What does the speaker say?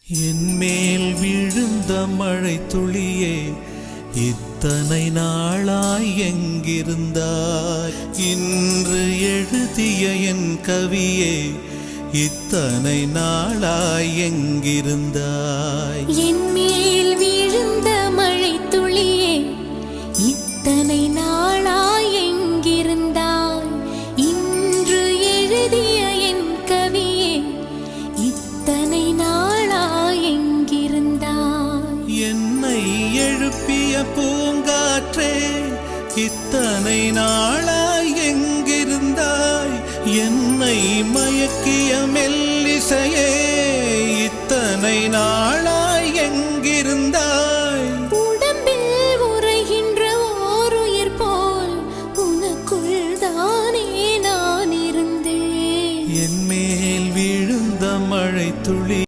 என்மேல் விழுந்த மழை துளியே, இத்தனை நாளாய் எங்கிருந்தாய்? இன்று எழுதிய என் கவியே, இத்தனை நாளாய் எங்கிருந்தாய்? என்மேல் விழுந்த மழை துளியே, இத்தனை நாளாய் எங்கிருந்தாய்? இன்று எழுதிய என் கவியே, இத்தனை நாளாய் எங்கிருந்தாய்? என்னை எழுப்பிய பூங்காற்றே, இத்தனை நாளாய் எங்கிருந்தாய்? என்னை மயக்கிய மெல்லிசையே, இத்தனை நாள்